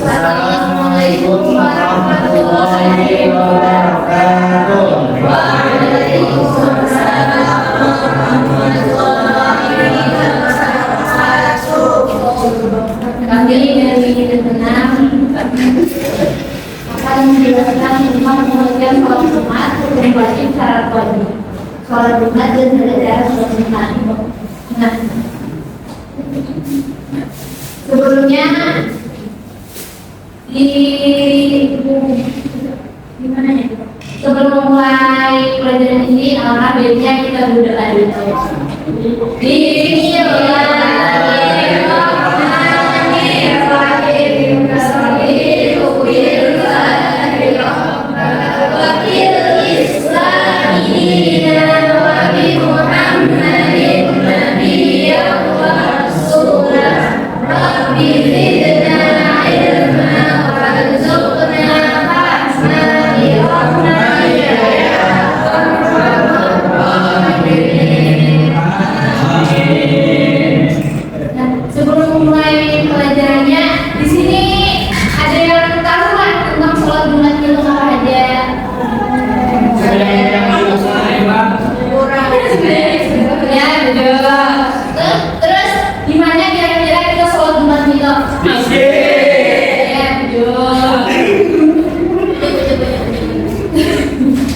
Assalamualaikum warahmatullahi wabarakatuh. Waalaikumsalam warahmatullahi wabarakatuh. Kami dari Tenang akan menjelaskan tentang pengertian sholat Jumat dan wajib syarat wajib sholat Jumat dan belajar sholat Jumat. Nah, sebelumnya gimana ya? Sebelum mulai pelajaran ini, alhamdulillah baiknya kita berdoa dulu.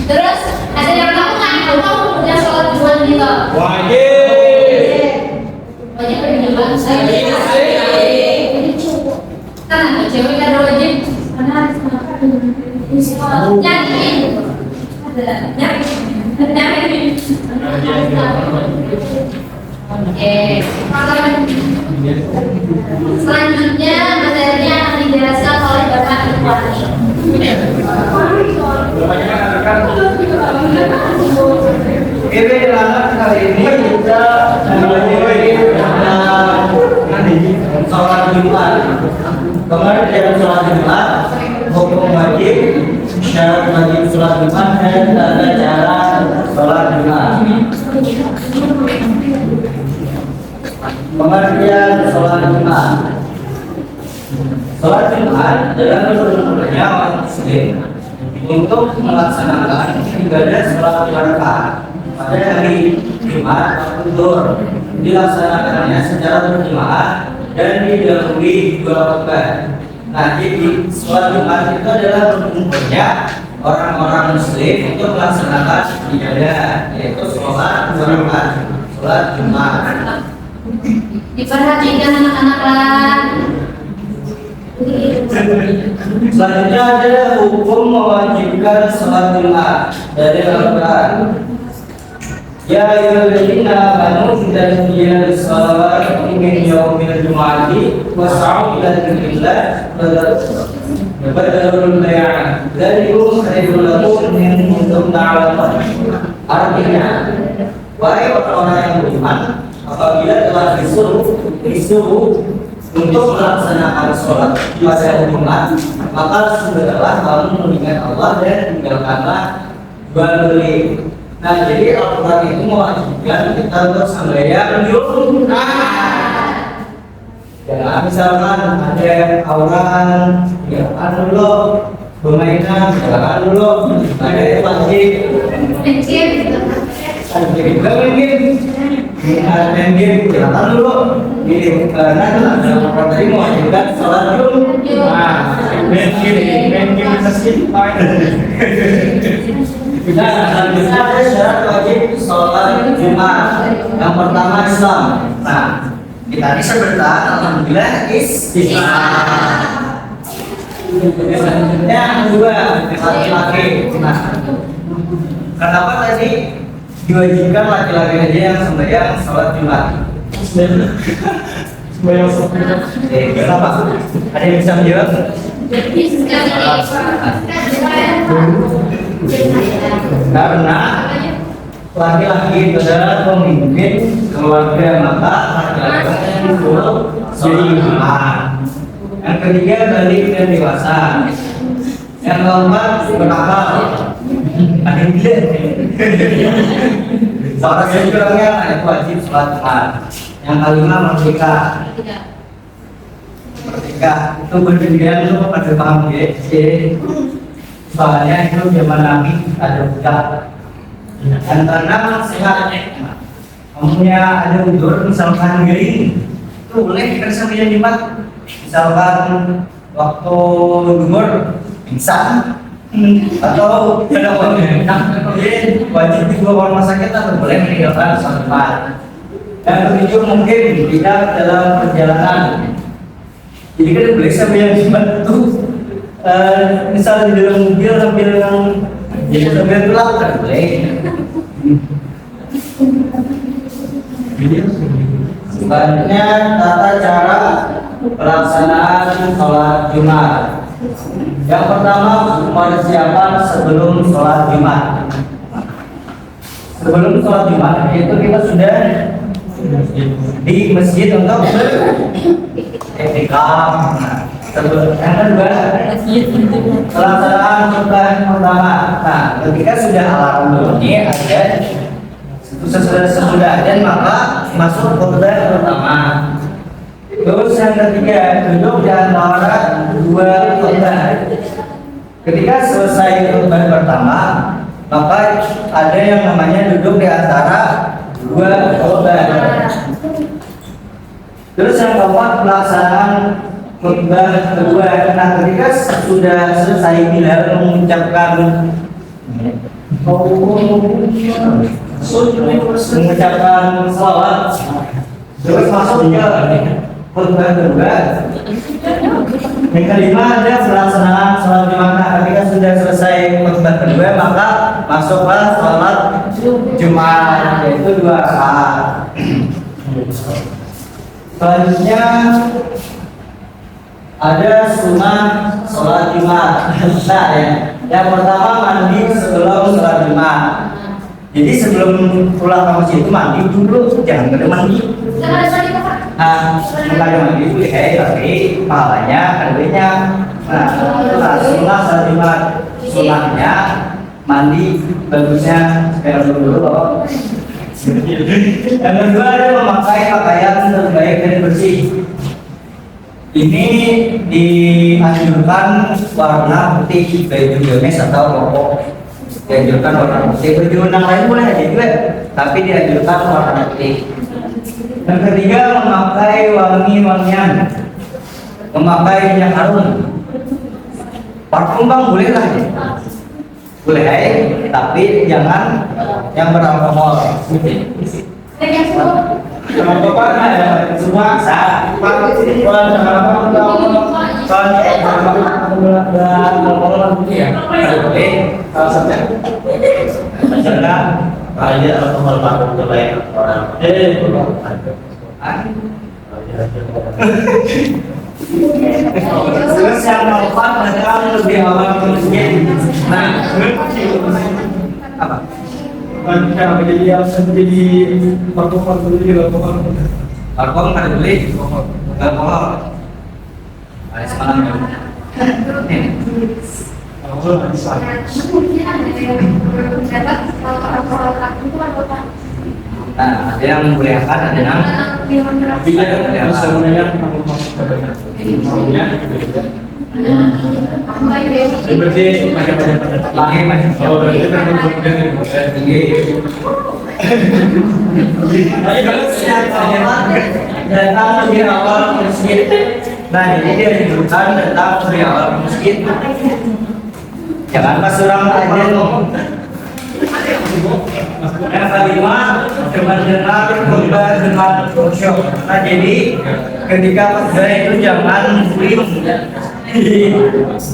Terus ada yang tahu nggak kalau punya sholat Jumat gitu? Wajib. Wajib berjamaah. Kan cewek kan wajib. Mana nyari. Oke. Selanjutnya materinya akan dijelaskan oleh Bapak Ikhwani. Ini anak kali ini kita mulai sholat Jumat. Kemarin dalam sholat Jumat, hukum wajib, syarat wajib sholat Jumat dan tata cara sholat Jumat. Pengertian sholat Jumat. Sholat Jumat adalah rukun umat Muslim untuk melaksanakan ibadah sholat 2 rakaat pada hari Jumat waktu zuhur, dilaksanakannya secara berjamaah dan didahului 2 khutbah. Nah, jadi sholat Jumat itu adalah rukun orang-orang Muslim untuk melaksanakan ibadah, yaitu sholat 2 rakaat sholat Jumat. Diperhatikan anak-anak. Selanjutnya ada hukum mewajibkan sholat Jumat dari Al-Quran. Ya ayyuhalladzina amanu idza nudiya lis-sholati min yaumil jumu'ati fas'au ila dzikrillah badalul bayan dzalikum khairul lakum in kuntum ta'lamun. Artinya, wahai orang-orang yang beriman, apabila telah disuruh untuk melaksanakan sholat pada hari Jumat, maka segeralah kamu mengingat Allah dan tinggalkanlah jual beli. Nah, jadi Al-Quran itu mewajibkan kita untuk sembahyang Jumat. Ya, misalkan ada auran, silakan dulu. Permainan, silakan dulu. Ada yang wajib. Ada juga mungkin. Main game, silakan dulu. Ini karena Al-Quran tadi mewajibkan sholat Jumat. Main game masjid. Nah, selanjutnya ada syarat wajib sholat Jumat. Yang pertama Islam. Nah, kita bisa bertahan alhamdulillah Islam. Yang kedua laki-laki. Nah, kenapa tadi diwajibkan laki-laki aja yang sembahyang sholat Jumat? Sembahyang sholat Jumat. Kenapa? Ada yang bisa menjawab? Karena laki-laki adalah pemimpin keluarga, maka laki-laki disuruh sholat Jumat. Yang ketiga balik dan dewasa. Yang keempat berakal. Ada yang tidak. Salah satu kurangnya wajib sholat Jumat. Yang kelima merdeka. ketika itu berdirian itu pada paham ya. Soalnya itu zaman Nabi ada budak. Dan karena sehat, kamunya ada udur misalkan gering, itu boleh kita sambil nyimak. Misalkan waktu umur pingsan atau ada orang wajib dibawa rumah sakit atau boleh meninggalkan tempat. Yang ketujuh mungkin tidak dalam perjalanan. Jadi kan boleh sambil nyimak itu misal di dalam mobil sambil pulang kan boleh. Selanjutnya tata cara pelaksanaan sholat Jumat. Yang pertama persiapan sebelum sholat Jumat. Sebelum sholat Jumat itu kita sudah di masjid untuk etikaf. Yang kedua pelaksanaan khutbah pertama. Nah, ketika sudah alarm bunyi ada sesudah dan maka masuk khutbah pertama. Terus yang ketiga duduk di antara dua khutbah. Ketika selesai khutbah pertama, maka ada yang namanya duduk di antara dua khutbah. Terus yang keempat pelaksanaan khutbah kedua. Nah, ketika sudah selesai Bilal mengucapkan salawat, terus masuk ke khutbah kedua. Yang kelima ada pelaksanaan sholat Jumat. Ketika sudah selesai khutbah kedua, maka masuklah sholat Jumat, yaitu 2 rakaat. Selanjutnya ada sunnah sholat Jumat. Nah, yang pertama mandi sebelum sholat Jumat. Jadi sebelum pulang ke masjid itu mandi dulu, jangan pada mandi. Nah, bukan mandi itu tapi pahalanya kedua. Nah, sunnah sholat Jumat, sunnahnya mandi bagusnya supaya dulu loh. Yang kedua ada memakai pakaian terbaik dan bersih. Ini dianjurkan warna putih, baju gamis atau koko. Dianjurkan warna putih, baju yang lain boleh aja juga, tapi dianjurkan warna putih. Yang ketiga memakai wangi-wangian, memakai minyak harum. Parfum bang boleh lah ya? Boleh, tapi jangan yang beralkohol. Kalau bapak ada semua sah. Terus yang keempat datang lebih awal ke masjid. Nah, apa? Kalau jadi yang menjadi parfum dulu parfum ada beli alkohol ada semalam ya. Nah, ada yang membolehkan, ada yang seperti datang lebih awal ke masjid. Nah, jadi dia dibutuhkan datang lebih awal ke masjid. Jangan pas orang aja. Yang kelima, mendengar khutbah dengan khusyuk. Nah, jadi ketika khutbah itu jangan muslim,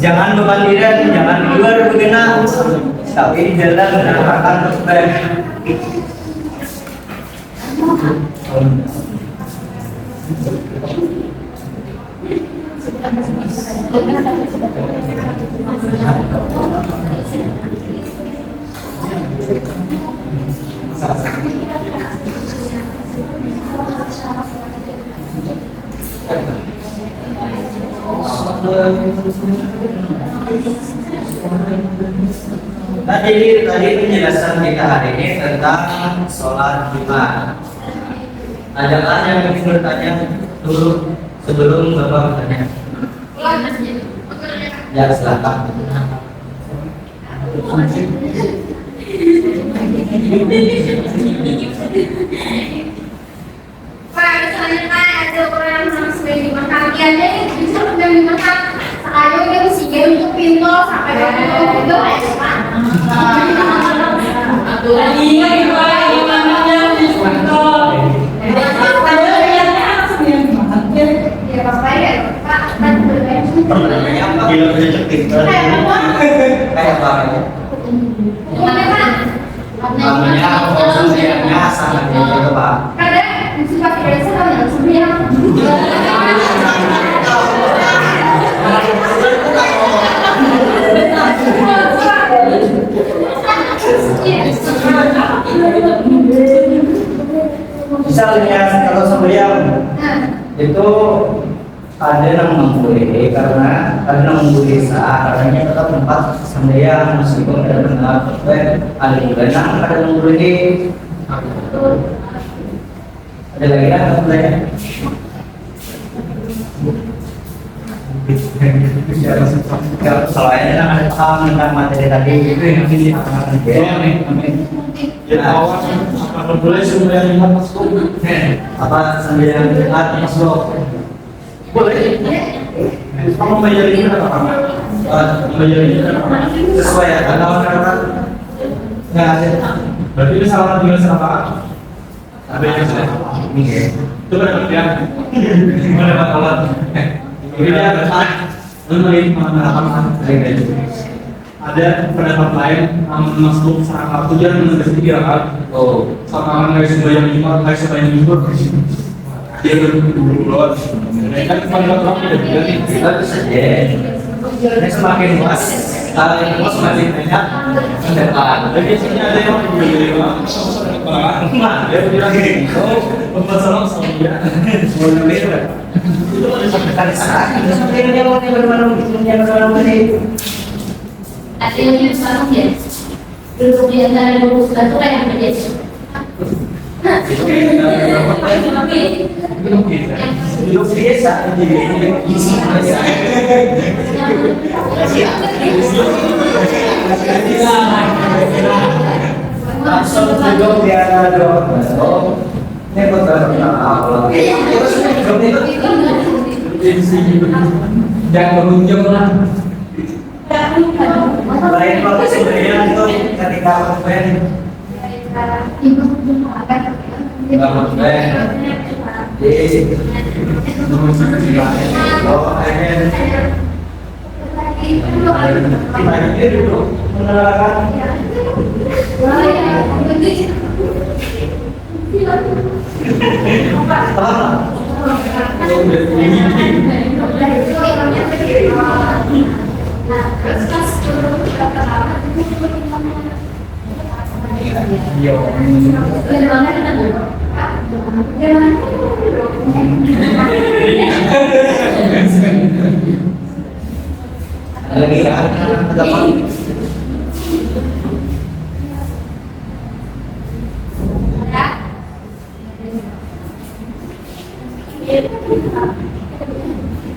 jangan kebandiran, jangan di luar begina, tapi di dalam mendengarkan khutbah. Nah, jadi tadi penjelasan kita hari ini tentang sholat Jumat. Ada yang ingin bertanya dulu sebelum Bapak bertanya? Ya, silakan. Pak, misalnya kan ada orang yang sudah dimakan, dia bisa sudah dimakan. Sekarang dia mesti jadi untuk pintu sampai ke pintu aja, Pak. Iya, gimana di pintu? Ya, Bapak ya, Pak, kan berbeda. Pertanyaannya apa? Bila rejeki. Kayak apa ya? Gimana, Pak? Namanya konsumsinya sangat gitu, Pak. Kadang suka tidak sama yang sebenarnya. Misalnya kalau sembelian itu ada yang memboleh karena ada yang memboleh karena tetap tempat sembelian meskipun ada benar ada juga yang ada yang memboleh. Ada lagi kan sebenarnya? Kalau ini kan ada paham tentang materi tadi itu yang ini akan Apa boleh sembilan masuk? apa sembilan masuk Boleh. Kamu bayar ini apa? Bayar ini apa? sesuai ya kalau kata nggak ada. Berarti ini salah tinggal siapa? Ada yang saya. Itu kan ya. Gimana Pak Alat? Ini dia menulis mana ada pendapat lain masuk sangat tujuan mendefinisikan kan? Oh, Sama orang guys bayar lima, guys bayar lima. Dia berdua. Mereka pada orang tidak jadi. kita bisa jadi. Ini semakin luas, kalau yang luas semakin banyak pendapat. Jadi sini ada yang beli lima. Nah, dia bilang gini. Pembahasan sama dia. Mau nulis kan? Itu ada Kan sekarang seperti dia mau bermana-mana ini. Artinya sekarang ya, duduk di antara dua satu kayak menjadi. Hidup biasa jadi isi biasa. Langsung hidup biar ada ini betul jangan berunjung lah. lain waktu sebenarnya itu ketika pen bangun pen di dulu menerangkan lagi ada apa?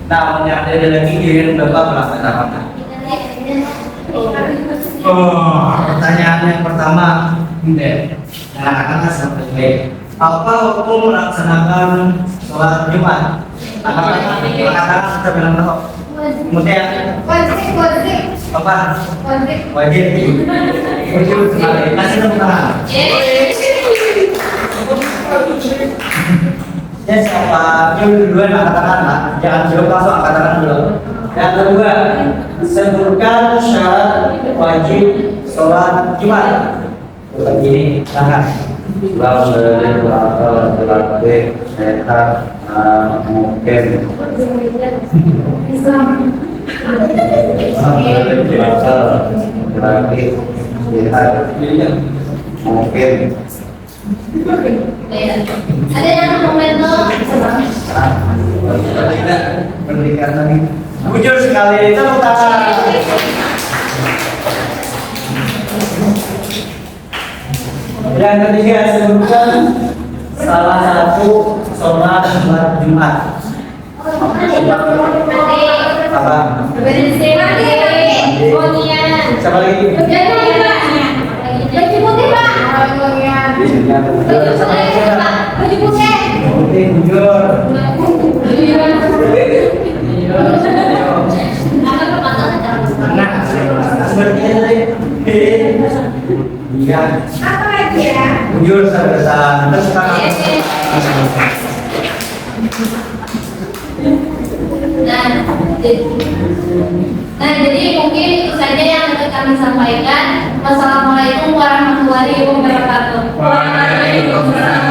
Nah, yang ada lagi kirim Bapak melakukan pertanyaan yang pertama, anak-anak sampai apa hukum melaksanakan sholat Jumat? Anak-anak kita bilang apa? Kemudian apa? Wajib. Kasih tepuk tangan. Ya siapa? Yang kedua angkatan lah, jangan jawab langsung angkatan dulu. Yang kedua, sebutkan syarat wajib sholat Jumat. Begini, tangan. Sehat, mungkin. Mungkin. Ada yang komentar? Pendidikan lagi. Jujur sekali, tepuk tangan. Yang ketiga, sebutkan salah satu sholat Jumat. Apa? Bersih mandi. Wangian. Siapa lagi? Jangan Pak. Baju putih Pak. Wangian. Baju putih Pak. Baju putih. Putih, jujur. Nah, seperti ini. Iya. Apa lagi ya? Jujur sama terus Nah, jadi mungkin itu saja yang dapat kami sampaikan. Wassalamualaikum warahmatullahi wabarakatuh. Waalaikumsalam.